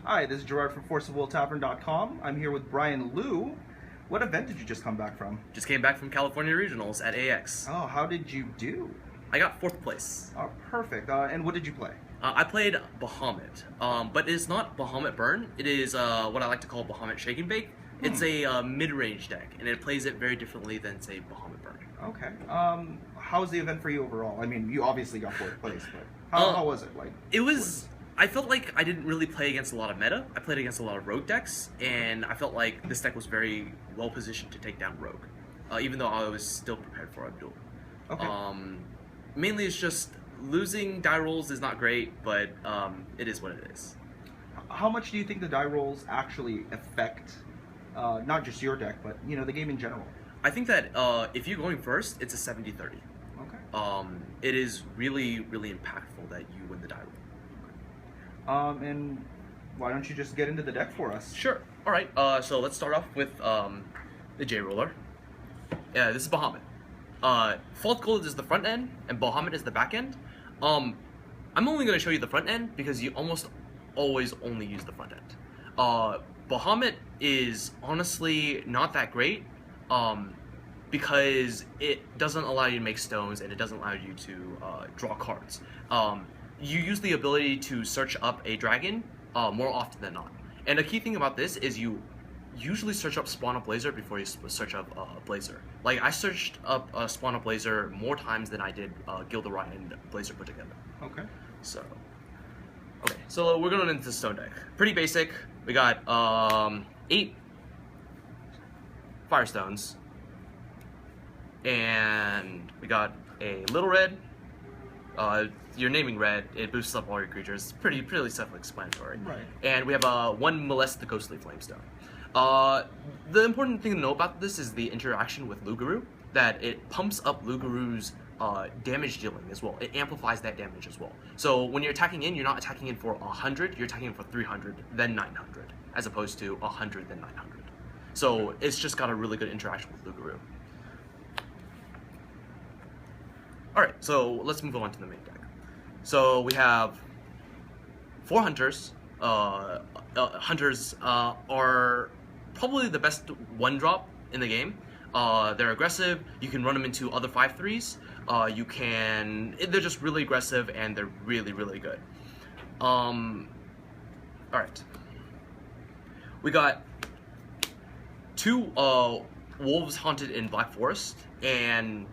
Hi, this is Gerard from ForceOfWillTavern.com. I'm here with Bryan Liu. What event did you just come back from? Just came back from California Regionals at AX. Oh, how did you do? I got 4th place. Oh, perfect. And what did you play? I played Bahamut, but it's not Bahamut Burn. It is what I like to call Bahamut Shake and Bake. It's a mid-range deck, and it plays it very differently than, say, Bahamut Burn. Okay. How was the event for you overall? I mean, you obviously got 4th place, but how was it? It was... I felt like I didn't really play against a lot of meta. I played against a lot of rogue decks, and I felt like this deck was very well positioned to take down rogue, even though I was still prepared for Abdul. Okay. Mainly it's just losing die rolls is not great, but it is what it is. How much do you think the die rolls actually affect not just your deck, but the game in general? I think that if you're going first, it's a 70-30. Okay. It is really, really impactful that you win the die roll. And why don't you just get into the deck for us? Sure. All right. So let's start off with the J roller. Yeah, this is Bahamut. Fault Gold is the front end, and Bahamut is the back end. I'm only going to show you the front end because you almost always only use the front end. Bahamut is honestly not that great because it doesn't allow you to make stones, and it doesn't allow you to draw cards. You use the ability to search up a dragon more often than not. And a key thing about this is you usually search up Spawn a Blazer before you search up Blazer. Like, I searched up Spawn a Blazer more times than I did Gilderoy and Blazer put together. Okay. So we're going into the stone deck. Pretty basic. We got 8 Firestones. And we got a little red. You're naming red, it boosts up all your creatures. It's pretty self-explanatory. Right. And we have 1 Molest the Ghostly Flamestone. The important thing to know about this is the interaction with Lugaru, that it pumps up Lugaru's damage dealing as well. It amplifies that damage as well. So when you're attacking in, you're not attacking in for 100, you're attacking in for 300, then 900, as opposed to 100, then 900. So it's just got a really good interaction with Lugaru. Alright, so let's move on to the main deck. So we have 4 Hunters. Hunters are probably the best 1-drop in the game. They're aggressive. You can run them into other 5/3s. They're just really aggressive, and they're really, really good. Alright. We got 2 Wolves Haunted in Black Forest, and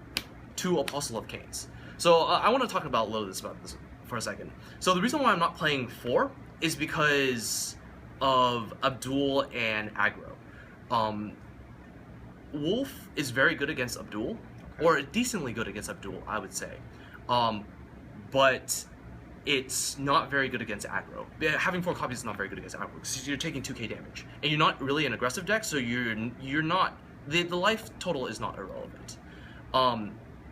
2 Apostle of Canes. So I want to talk about a little bit about this for a second. So the reason why I'm not playing 4 is because of Abdul and aggro. Wolf is very good against Abdul, or decently good against Abdul, I would say. But it's not very good against aggro. Having 4 copies is not very good against aggro because you're taking 2k damage, and you're not really an aggressive deck, so you're not the life total is not irrelevant.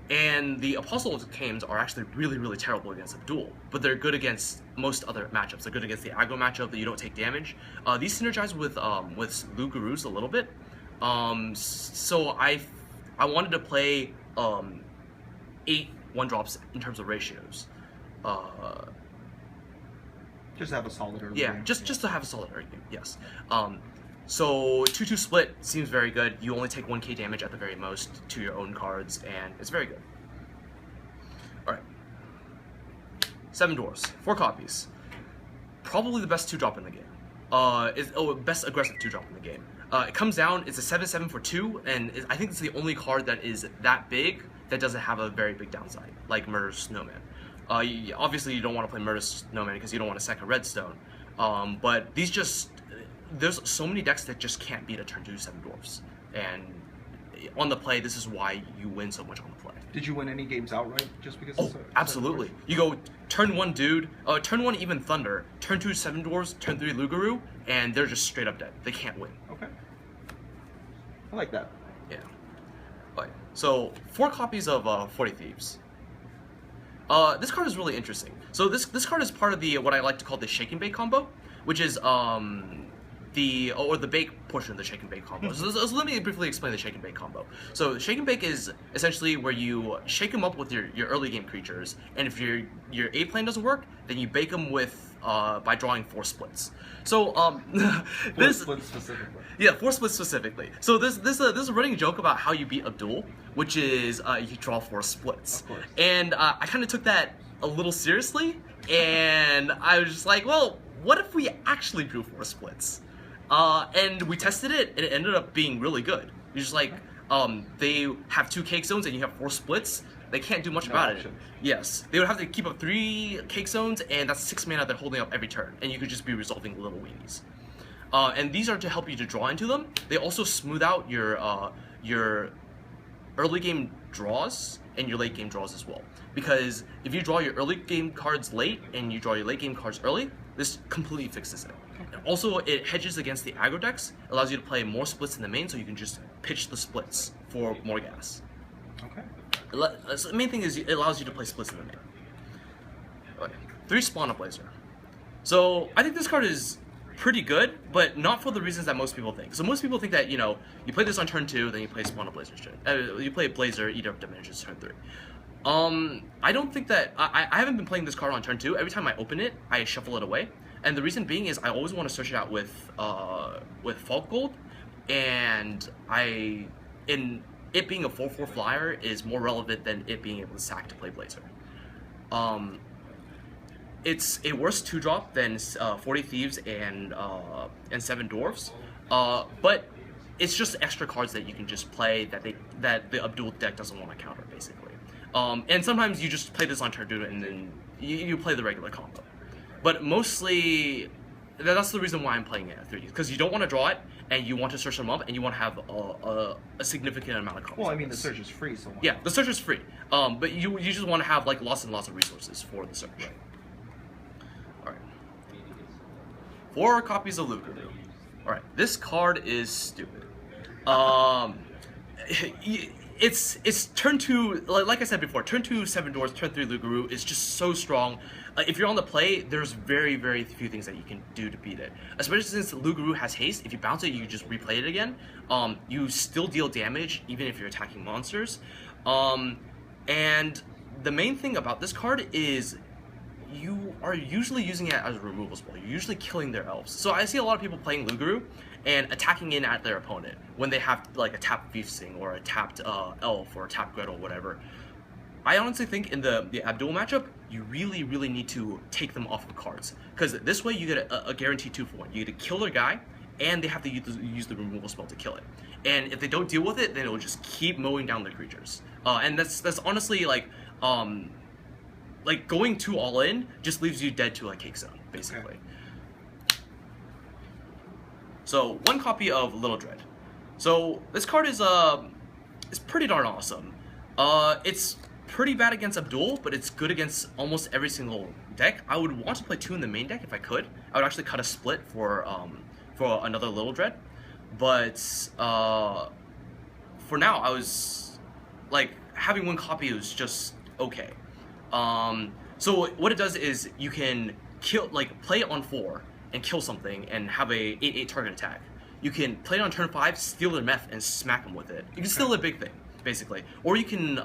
And the Apostle of Canes are actually really, really terrible against Abdul, but they're good against most other matchups. They're good against the aggro matchup that you don't take damage. These synergize with Lugarus a little bit. So I wanted to play 8 1-drops in terms of ratios. Just have a solid early game. Just to have a solid early game, yes. So 2-2 split seems very good. You only take 1k damage at the very most to your own cards, and it's very good. Alright. 7 Dwarves, 4 copies. Probably the best 2-drop in the game. Best aggressive 2-drop in the game. It comes down, it's a 7/7 for 2, and I think it's the only card that is that big that doesn't have a very big downside, like Murder Snowman. Obviously you don't want to play Murder Snowman because you don't want to second Redstone. But these there's so many decks that just can't beat a turn 2 7 Dwarfs, and on the play, this is why you win so much on the play. Did you win any games outright just because? Oh, absolutely. You go turn 1 Dude, turn 1 even Thunder, turn 2 7 Dwarfs, turn 3 Lugaru, and they're just straight up dead. They can't win. Okay. I like that. Yeah. Okay. So 4 copies of 40 Thieves. This card is really interesting. So this card is part of the what I like to call the Shake and Bake combo, which is the bake portion of the shake and bake combo. So let me briefly explain the shake and bake combo. So shake and bake is essentially where you shake them up with your early game creatures, and if your A plan doesn't work, then you bake them with by drawing 4 splits. So Four splits specifically. yeah, 4 splits specifically. So there's a running joke about how you beat Abdul, which is you draw 4 splits. Of course. And I kind of took that a little seriously, and I was just like, well, what if we actually drew 4 splits? And we tested it, and it ended up being really good. You're just like, they have 2 cake zones, and you have 4 splits. They can't do much about it. Yes, they would have to keep up 3 cake zones, and that's 6 mana they're holding up every turn, and you could just be resolving little weenies. And these are to help you to draw into them. They also smooth out your early game draws and your late game draws as well. Because if you draw your early game cards late and you draw your late game cards early, this completely fixes it. Also, it hedges against the aggro decks, allows you to play more splits in the main, so you can just pitch the splits for more gas. Okay. So the main thing is it allows you to play splits in the main. Okay. 3 Spawn a Blazer. So I think this card is pretty good, but not for the reasons that most people think. So most people think that, you know, you play this on turn 2, then you play Spawn a Blazer. You play Blazer, eat up damages turn 3. I don't think that I haven't been playing this card on turn 2. Every time I open it, I shuffle it away, and the reason being is I always want to search it out with Fault Gold, and it being a 4/4 flyer is more relevant than it being able to sack to play Blazer. It's a worse 2-drop than 40 Thieves and 7 Dwarfs, but it's just extra cards that you can just play that the Abdul deck doesn't want to counter, basically. And sometimes you just play this on turn 2 and then you play the regular combo. But mostly, that's the reason why I'm playing it at 3, because you don't want to draw it, and you want to search them up, and you want to have a significant amount of combos. Well, I mean, the search is free, so why? Yeah, the search is free. But you just want to have like lots and lots of resources for the search. Right. All right. 4 copies of Lugu. All right, this card is stupid. It's turn 2, like I said before, turn 2 7 Doors, turn 3 Lugu is just so strong. If you're on the play, there's very, very few things that you can do to beat it. Especially since Lugu has haste, if you bounce it, you just replay it again. You still deal damage, even if you're attacking monsters. And the main thing about this card is you are usually using it as a removal spell. You're usually killing their elves. So I see a lot of people playing Lugu and attacking in at their opponent when they have like a tapped Beefsting or a tapped elf or a tapped Gretel, whatever. I honestly think in the Abdul matchup, you really, really need to take them off the cards, because this way you get a guaranteed 2-for-1. You get to kill their guy, and they have to use the removal spell to kill it. And if they don't deal with it, then it will just keep mowing down their creatures. And that's honestly like going too all in just leaves you dead to like Cake Zone, basically. Okay. So 1 copy of Little Dread. So this card is pretty darn awesome. It's pretty bad against Abdul, but it's good against almost every single deck. I would want to play 2 in the main deck if I could. I would actually cut a split for another Little Dread, but for now I was like having 1 copy was just okay. So what it does is you can play it on 4 and kill something and have a 8/8 target attack. You can play it on turn 5, steal their meth, and smack them with it. You can steal a big thing, basically. Or you can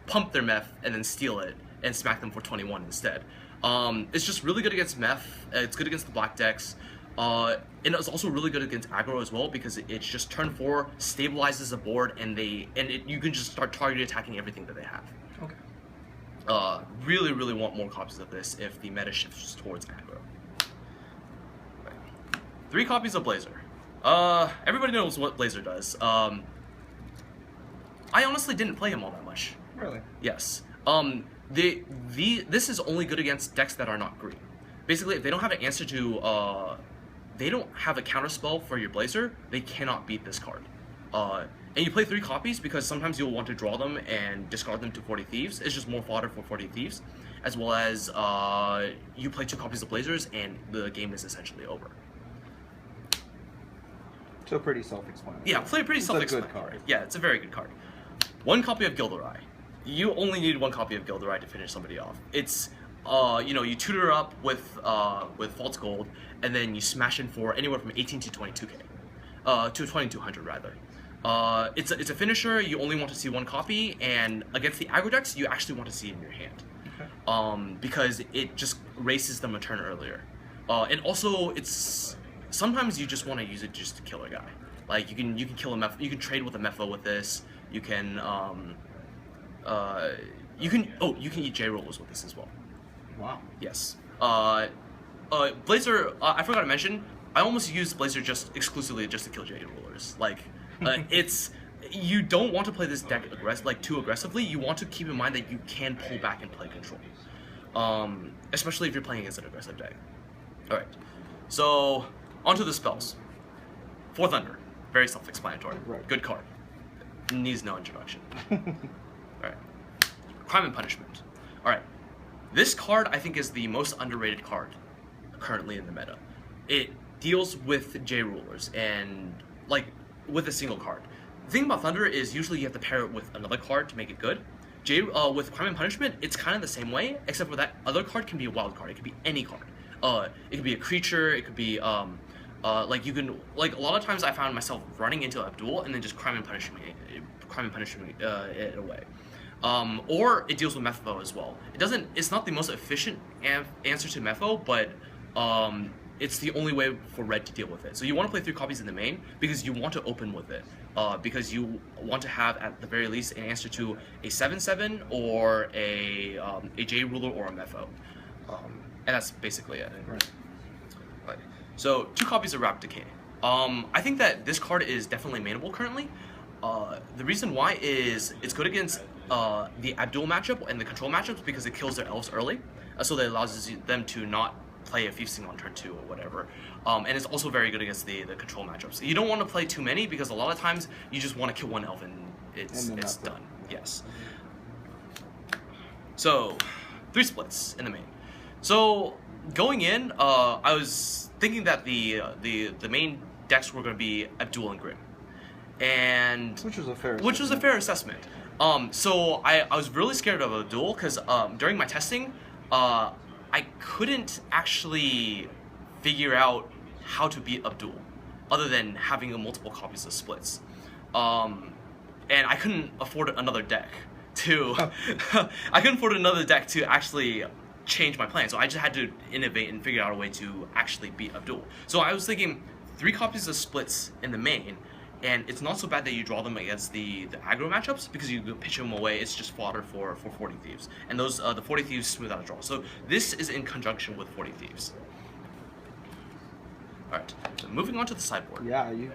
pump their meth and then steal it and smack them for 21 instead. It's just really good against meth. It's good against the black decks. And it's also really good against aggro as well, because it's just turn 4, stabilizes the board, and you can just start target attacking everything that they have. Okay. Really, really want more copies of this if the meta shifts towards aggro. Okay. 3 copies of Blazer. Everybody knows what Blazer does. I honestly didn't play him all that much. Really? Yes. This is only good against decks that are not green. Basically, if they don't have an answer to, they don't have a counter spell for your Blazer, they cannot beat this card. And you play 3 copies because sometimes you'll want to draw them and discard them to 40 Thieves. It's just more fodder for 40 Thieves. As well as you play 2 copies of Blazers and the game is essentially over. So pretty self-explanatory. Yeah, pretty self-explanatory. It's a good card. Yeah, it's a very good card. 1 copy of Gilderai. You only need 1 copy of Gilderai to finish somebody off. It's you tutor up with False Gold, and then you smash in for anywhere from 18 to 22k, to 2200 rather. It's a finisher. You only want to see 1 copy, and against the aggro decks, you actually want to see it in your hand, because it just races them a turn earlier. And also, it's sometimes you just want to use it just to kill a guy. Like you can kill a you can trade with a Mepho with this. You can you can eat J rollers with this as well. Wow. Yes. Blazer. I forgot to mention. I almost used Blazer just exclusively just to kill J rollers. Like, it's you don't want to play this deck too aggressively. You want to keep in mind that you can pull back and play control, especially if you're playing against an aggressive deck. All right. So onto the spells. For Thunder, very self-explanatory. Right. Good card. Needs no introduction. All right. Crime and Punishment. All right. This card I think is the most underrated card currently in the meta. It deals with J rulers and like with a single card. The thing about Thunder is usually you have to pair it with another card to make it good. With Crime and Punishment, it's kind of the same way, except for that other card can be a wild card. It could be any card. It could be a creature. It could be like you can like a lot of times I found myself running into Abdul and then just Crime and Punishment it away. Or it deals with Mepho as well. It's not the most efficient answer to Mepho, but it's the only way for red to deal with it. So you want to play 3 copies in the main because you want to open with it. Because you want to have at the very least an answer to a 7/7 or a J ruler or a Mepho. And that's basically it. Right. Right. So 2 copies of Rapid Decay. I think that this card is definitely mainable currently. The reason why is it's good against the Abdul matchup and the control matchups because it kills their elves early, so that allows them to not play a feasting on turn 2 or whatever. And it's also very good against the control matchups. You don't want to play too many because a lot of times you just want to kill one elf and it's done. Yes. So 3 splits in the main. So going in, I was thinking that the main decks were going to be Abdul and Grim, and which was a fair assessment. So I was really scared of Abdul because during my testing, I couldn't actually figure out how to beat Abdul, other than having multiple copies of splits, and I couldn't afford another deck to. I couldn't afford another deck to actually change my plan, so I just had to innovate and figure out a way to actually beat Abdul. So I was thinking 3 copies of splits in the main, and it's not so bad that you draw them against the aggro matchups because you pitch them away. It's just fodder for 40 Thieves, and those the 40 Thieves smooth out a draw. So this is in conjunction with 40 Thieves. All right, so moving on to the sideboard. Yeah, you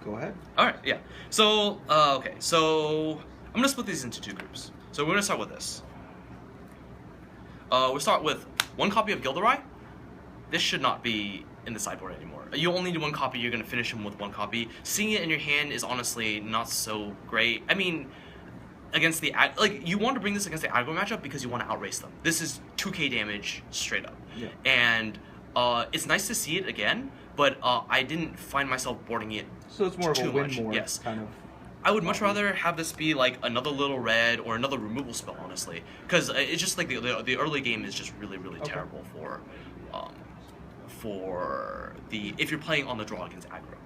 go ahead. All right, yeah. So okay, so I'm gonna split these into 2 groups. So we're gonna start with this. We'll start with 1 copy of Gilderoy. This should not be in the sideboard anymore. You only need 1 copy, you're going to finish him with 1 copy. Seeing it in your hand is honestly not so great. I mean, against the, like, you want to bring this against the aggro matchup because you want to outrace them. This is 2k damage straight up. Yeah. And it's nice to see it again, but I didn't find myself boarding it So it's more of a win more yes. kind of. I would much rather have this be like another little red or another removal spell, honestly, because it's just like the early game is just really terrible for the if you're playing on the draw against aggro.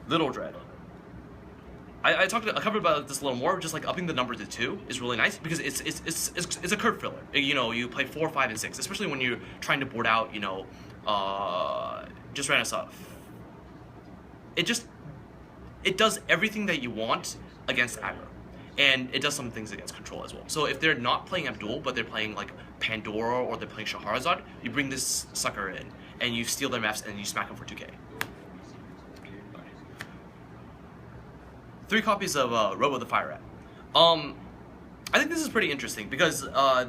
Little Dread. I covered about this a little more. Just like upping the number to 2 is really nice because it's a curve filler. You know, you play 4, 5, and 6, especially when you're trying to board out. You know, just random stuff. It does everything that you want against aggro, and it does some things against control as well. So if they're not playing Abdul, but they're playing like Pandora or they're playing Shahrazad, you bring this sucker in, and you steal their maps, and you smack them for 2k. 3 copies of Robo the Fire Rat. I think this is pretty interesting because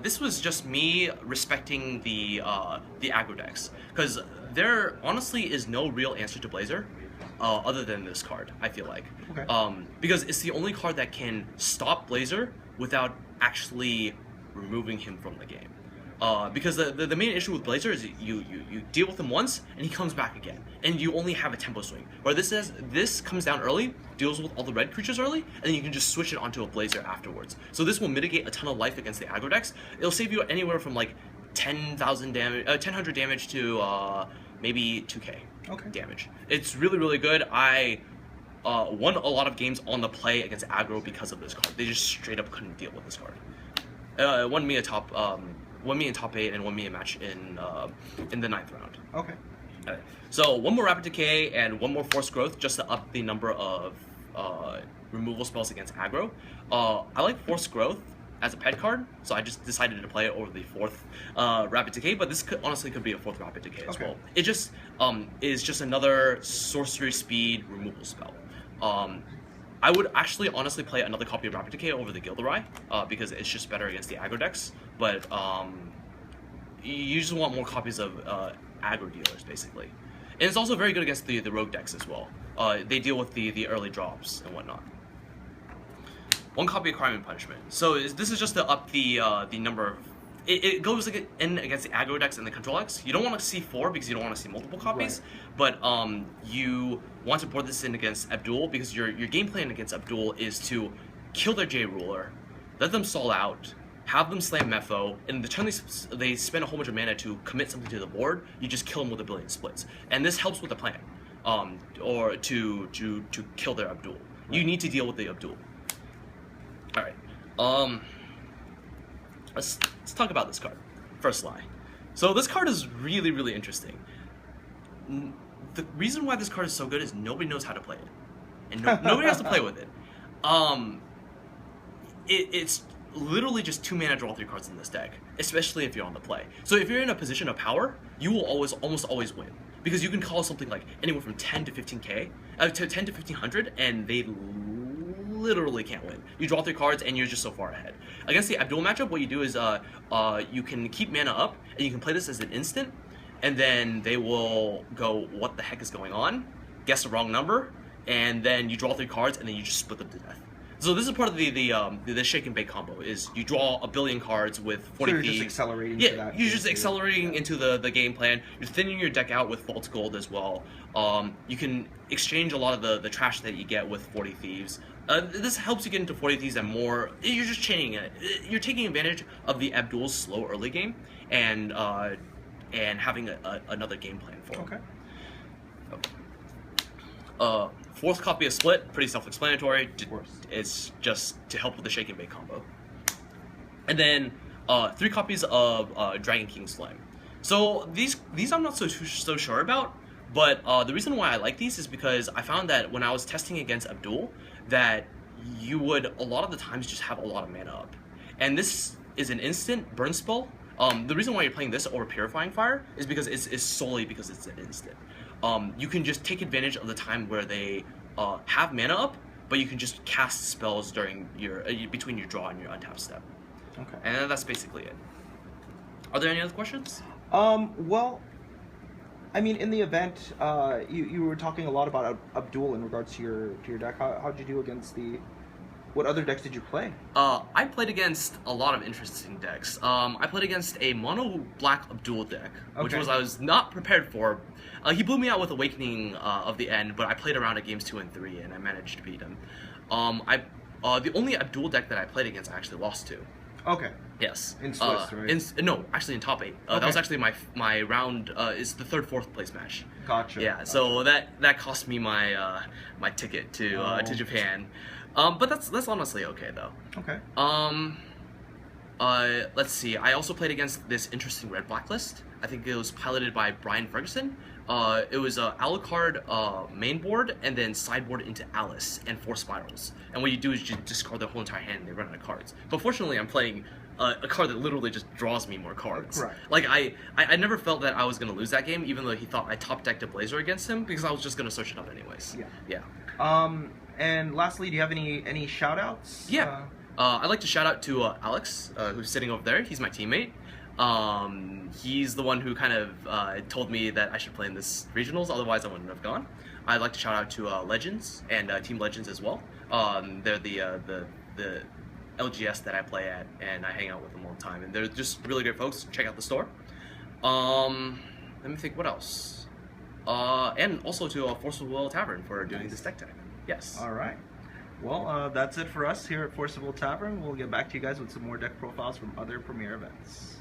this was just me respecting the aggro decks, because there honestly is no real answer to Blazer. Other than this card, I feel like. Okay. Because it's the only card that can stop Blazer without actually removing him from the game. Because the main issue with Blazer is you deal with him once and he comes back again, and you only have a tempo swing. Where this comes down early, deals with all the red creatures early, and then you can just switch it onto a Blazer afterwards. So this will mitigate a ton of life against the aggro decks. It'll save you anywhere from like 10,000 damage, 1,000 damage to maybe 2k. Okay. Damage. It's really good. I won a lot of games on the play against aggro because of this card. They just straight up couldn't deal with this card. It won me a top 1 me in top 8 and 1 me in match in the 9th round. Okay. Alright. So 1 more Rapid Decay and 1 more Force Growth just to up the number of removal spells against aggro. I like Force Growth as a pet card, so I just decided to play it over the 4th Rapid Decay, but this honestly could be a 4th Rapid Decay as well. It just is just another sorcery speed removal spell. I would actually honestly play another copy of Rapid Decay over the Gilderai, because it's just better against the aggro decks, but you just want more copies of aggro dealers, basically. And it's also very good against the rogue decks as well. They deal with the early drops and whatnot. 1 copy of Crime and Punishment. So this is just to up the number of... It goes in against the aggro decks and the control decks. You don't want to see 4 because you don't want to see multiple copies, but you want to board this in against Abdul because your game plan against Abdul is to kill their J Ruler, let them stall out, have them slam Mepho, and the turn they spend a whole bunch of mana to commit something to the board, you just kill them with a billion splits. And this helps with the plan, or to kill their Abdul. You need to deal with the Abdul. Alright, let's talk about this card. First Lie. So this card is really, really interesting. The reason why this card is so good is nobody knows how to play it. And nobody has to play with it. It's literally just 2 mana draw 3 cards in this deck, especially if you're on the play. So if you're in a position of power, you will almost always win. Because you can call something like anywhere from 10 to 15k, to 10 to 1500, and they literally can't win. You draw 3 cards and you're just so far ahead. Against the Abdul matchup, what you do is you can keep mana up and you can play this as an instant, and then they will go, what the heck is going on? Guess the wrong number, and then you draw 3 cards and then you just split them to death. So this is part of the shake and bake combo. Is you draw a billion cards with 40 so you're thieves. Just accelerating. Yeah, to that you're just accelerating into the game plan. You're thinning your deck out with Vault Gold as well. You can exchange a lot of the trash that you get with 40 Thieves. This helps you get into 40 Thieves and more. You're just chaining it. You're taking advantage of the Abdul's slow early game and having another game plan for him. Okay. 4th copy of Split, pretty self-explanatory. It's just to help with the shake and bake combo. And then 3 copies of Dragon King Slime. So these I'm not so sure about, but the reason why I like these is because I found that when I was testing against Abdul, that you would a lot of the times just have a lot of mana up. And this is an instant burn spell. The reason why you're playing this over Purifying Fire is because it's solely because it's an instant. You can just take advantage of the time where they have mana up, but you can just cast spells during your between your draw and your untap step. Okay. And that's basically it. Are there any other questions? Well, I mean, in the event, you were talking a lot about Abdul in regards to your deck. How'd you do against the... What other decks did you play? I played against a lot of interesting decks. I played against a mono black Abdul deck, which I was not prepared for. He blew me out with Awakening of the End, but I played around at games 2 and 3, and I managed to beat him. The only Abdul deck that I played against, I actually lost to. Okay. Yes. In Swiss, right? No, actually in top 8. That was actually my round. It's the 3rd, 4th place match. Gotcha. Yeah. Gotcha. So that cost me my my ticket to Japan. But that's honestly okay though. Okay. Let's see. I also played against this interesting red blacklist. I think it was piloted by Bryan Ferguson. It was Alucard main board and then sideboard into Alice and 4 spirals. And what you do is you discard the whole entire hand and they run out of cards. But fortunately, I'm playing a card that literally just draws me more cards. Correct. Like I never felt that I was gonna lose that game, even though he thought I top decked a Blazer against him because I was just gonna search it up anyways. Yeah. Yeah. And lastly, do you have any shout outs? Yeah. I'd like to shout out to Alex, who's sitting over there. He's my teammate. He's the one who kind of told me that I should play in this regionals, otherwise I wouldn't have gone. I'd like to shout out to Legends and Team Legends as well. They're the LGS that I play at, and I hang out with them all the time, and they're just really great folks. Check out the store. Let me think, what else? And also to Forcible Tavern for doing this deck tag. Yes. All right. Well, that's it for us here at Forcible Tavern. We'll get back to you guys with some more deck profiles from other premier events.